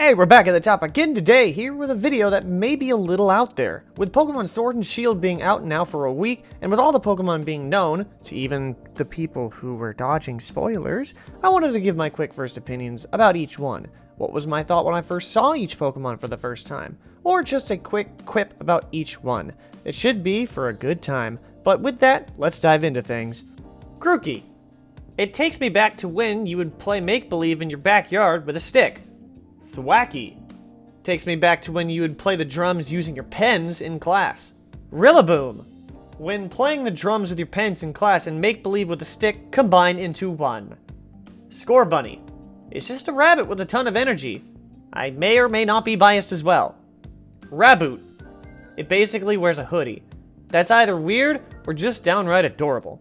Hey, we're back at the top again today, here with a video that may be a little out there. With Pokemon Sword and Shield being out now for a week, and with all the Pokemon being known, to even the people who were dodging spoilers, I wanted to give my quick first opinions about each one. What was my thought when I first saw each Pokemon for the first time? Or just a quick quip about each one. It should be for a good time, but with that, let's dive into things. Grookey. It takes me back to when you would play make-believe in your backyard with a stick. Thwacky. Takes me back to when you would play the drums using your pens in class. Rillaboom. When playing the drums with your pens in class and make-believe with a stick combine into one. Scorbunny. It's just a rabbit with a ton of energy. I may or may not be biased as well. Raboot. It basically wears a hoodie. That's either weird or just downright adorable.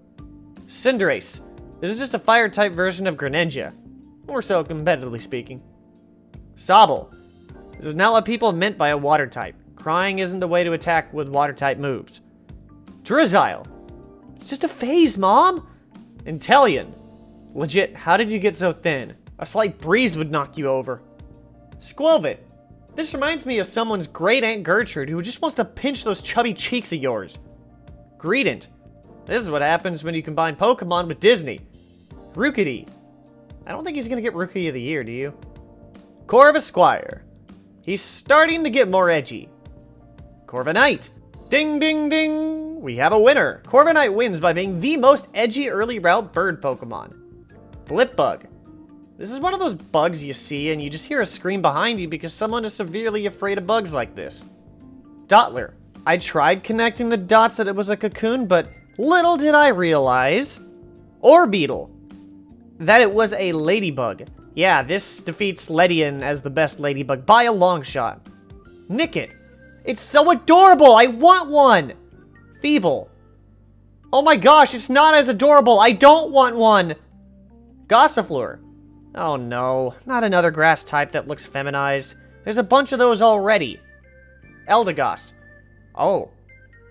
Cinderace. This is just a fire-type version of Greninja. More so, competitively speaking. Sobble. This is not what people meant by a water type. Crying isn't the way to attack with water type moves. Drizzile. It's just a phase, Mom. Inteleon. Legit, how did you get so thin? A slight breeze would knock you over. Squelvet. This reminds me of someone's great Aunt Gertrude who just wants to pinch those chubby cheeks of yours. Greedent. This is what happens when you combine Pokemon with Disney. Rookidee. I don't think he's gonna get Rookie of the Year, do you? Corvisquire. He's starting to get more edgy. Corviknight. Ding, ding, ding. We have a winner. Corviknight wins by being the most edgy early route bird Pokemon. Blipbug. This is one of those bugs you see and you just hear a scream behind you because someone is severely afraid of bugs like this. Dottler. I tried connecting the dots that it was a cocoon, but little did I realize. Orbeetle. That it was a ladybug. Yeah, this defeats Ledian as the best ladybug by a long shot. Nickit. It's so adorable! I want one! Thievul. Oh my gosh, it's not as adorable! I don't want one! Gossifleur. Oh no, not another grass type that looks feminized. There's a bunch of those already. Eldegoss. Oh,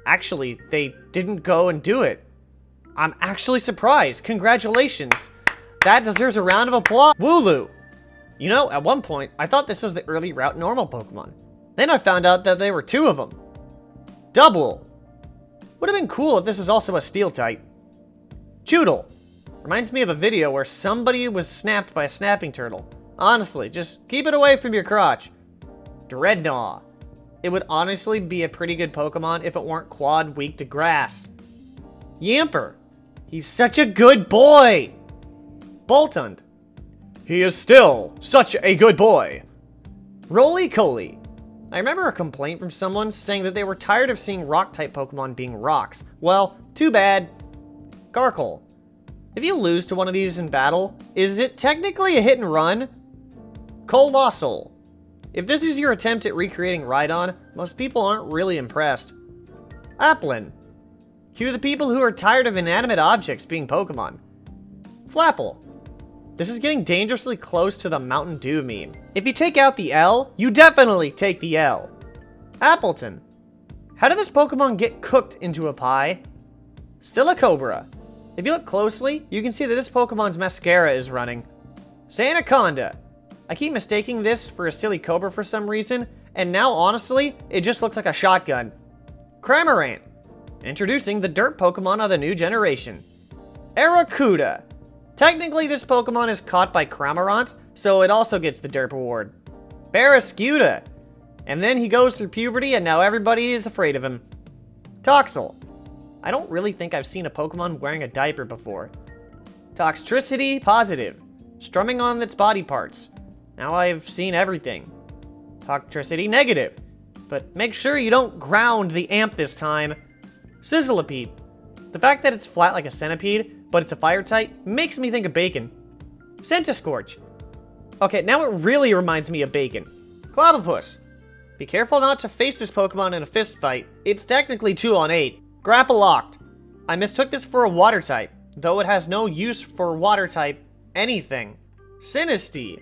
actually, they didn't go and do it. I'm actually surprised. Congratulations. That deserves a round of applause. Wooloo. You know, at one point, I thought this was the early route normal Pokemon. Then I found out that there were two of them. Double. Would have been cool if this was also a steel type. Choodle. Reminds me of a video where somebody was snapped by a snapping turtle. Honestly, just keep it away from your crotch. Dreadnought. It would honestly be a pretty good Pokemon if it weren't quad weak to grass. Yamper. He's such a good boy. Boltund. He is still such a good boy. Roly-Coly. I remember a complaint from someone saying that they were tired of seeing rock-type Pokemon being rocks. Well, too bad. Garkle. If you lose to one of these in battle, is it technically a hit and run? Colossal. If this is your attempt at recreating Rhydon, most people aren't really impressed. Applin. Cue the people who are tired of inanimate objects being Pokemon. Flapple. This is getting dangerously close to the Mountain Dew meme. If you take out the L, you definitely take the L. Appleton. How did this Pokemon get cooked into a pie? Silicobra. If you look closely, you can see that this Pokemon's mascara is running. Sandaconda. I keep mistaking this for a silly cobra for some reason, and now honestly, it just looks like a shotgun. Cramorant. Introducing the dirt Pokemon of the new generation. Arrokuda. Technically, this Pokemon is caught by Cramorant, so it also gets the derp award. Barraskewda. And then he goes through puberty and now everybody is afraid of him. Toxel. I don't really think I've seen a Pokemon wearing a diaper before. Toxtricity positive. Strumming on its body parts. Now I've seen everything. Toxtricity negative. But make sure you don't ground the amp this time. Sizzlipede. The fact that it's flat like a centipede, but it's a fire type, makes me think of bacon. Centiskorch. Okay, now it really reminds me of bacon. Clobbopus. Be careful not to face this Pokemon in a fist fight. It's technically 2 on 8. Grapple Locked. I mistook this for a water type, though it has no use for water type anything. Sinistea.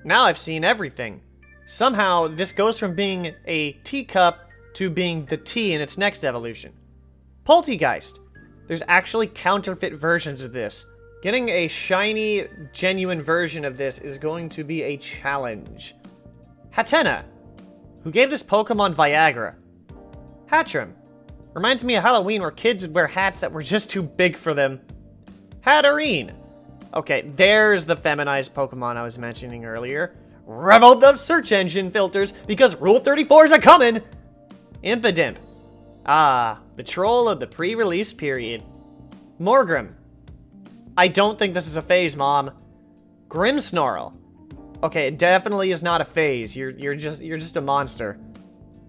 Now I've seen everything. Somehow, this goes from being a teacup to being the tea in its next evolution. Poltegeist. There's actually counterfeit versions of this. Getting a shiny, genuine version of this is going to be a challenge. Hatenna, who gave this Pokemon Viagra. Hatchrim, reminds me of Halloween where kids would wear hats that were just too big for them. Hatterene. Okay, there's the feminized Pokemon I was mentioning earlier. Revolt the search engine filters because Rule 34's a coming. Impidimp. Ah, the troll of the pre-release period. Morgrim. I don't think this is a phase, Mom. Grimmsnarl. Okay, it definitely is not a phase. You're just a monster.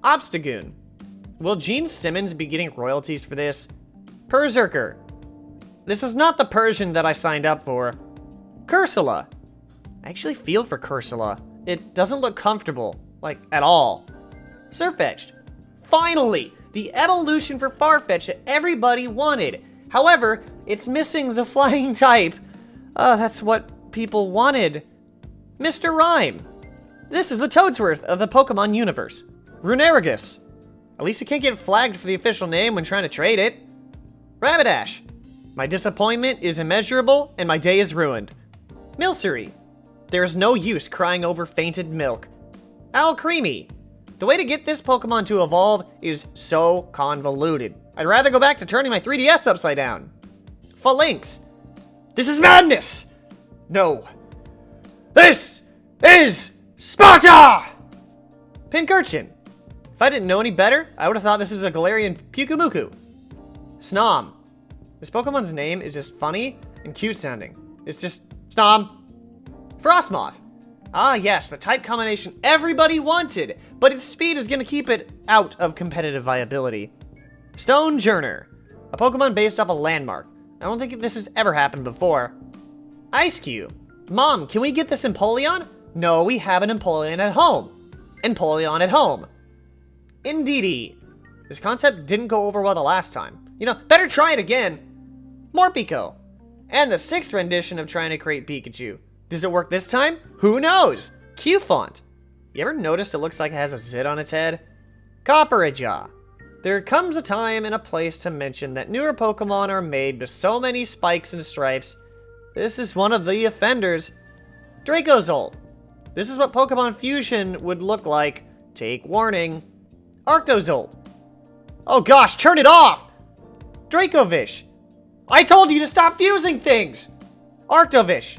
Obstagoon. Will Gene Simmons be getting royalties for this? Berserker. This is not the Persian that I signed up for. Cursula. I actually feel for Cursula. It doesn't look comfortable, like, at all. Sirfetch'd. Finally! The evolution for Farfetch'd that everybody wanted. However, it's missing the flying type. That's what people wanted. Mr. Rhyme. This is the Toadsworth of the Pokemon universe. Runerigus. At least we can't get flagged for the official name when trying to trade it. Rapidash. My disappointment is immeasurable and my day is ruined. Milcery. There is no use crying over fainted milk. Alcremie. The way to get this Pokemon to evolve is so convoluted. I'd rather go back to turning my 3DS upside down. Phalanx. This is madness! No. This is Sparta! Pincurchin. If I didn't know any better, I would have thought this is a Galarian Pyukumuku. Snom. This Pokemon's name is just funny and cute sounding. It's just Snom. Frostmoth. Ah yes, the type combination everybody wanted, but its speed is going to keep it out of competitive viability. Stonejourner. A Pokemon based off a landmark. I don't think this has ever happened before. Ice Cube. Mom, can we get this Empoleon? No, we have an Empoleon at home. Empoleon at home. Indeedee. This concept didn't go over well the last time. You know, better try it again. Morpeko. And the 6th rendition of trying to create Pikachu. Does it work this time? Who knows? Q-Font. You ever noticed it looks like it has a zit on its head? Copperajah. There comes a time and a place to mention that newer Pokemon are made with so many spikes and stripes. This is one of the offenders. Dracozolt. This is what Pokemon Fusion would look like. Take warning. Arctozolt. Oh gosh, turn it off! Dracovish. I told you to stop fusing things! Arctovish.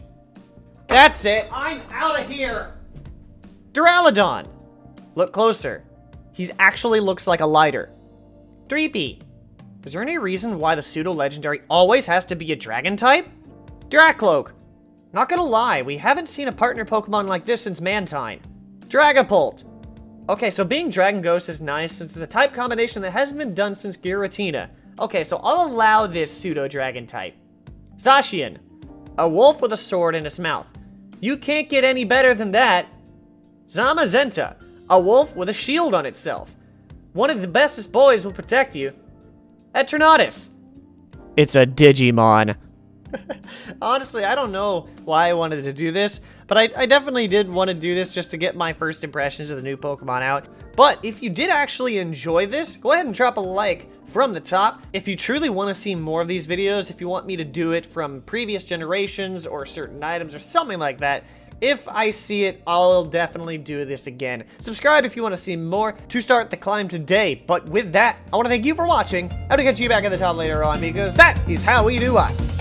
That's it, I'm out of here! Duraludon. Look closer. He actually looks like a lighter. Dreepy. Is there any reason why the pseudo-legendary always has to be a dragon type? Dracloak. Not gonna lie, we haven't seen a partner Pokemon like this since Mantine. Dragapult. Okay, so being Dragon Ghost is nice since it's a type combination that hasn't been done since Giratina. Okay, so I'll allow this pseudo-dragon type. Zacian. A wolf with a sword in its mouth. You can't get any better than that. Zamazenta. A wolf with a shield on itself. One of the bestest boys will protect you. Eternatus. It's a Digimon. Honestly, I don't know why I wanted to do this, but I definitely did want to do this just to get my first impressions of the new Pokemon out. But if you did actually enjoy this, go ahead and drop a like from the top. If you truly want to see more of these videos, if you want me to do it from previous generations or certain items or something like that, if I see it, I'll definitely do this again. Subscribe if you want to see more to start the climb today. But with that, I want to thank you for watching. I'm going to catch you back at the top later on because that is how we do us.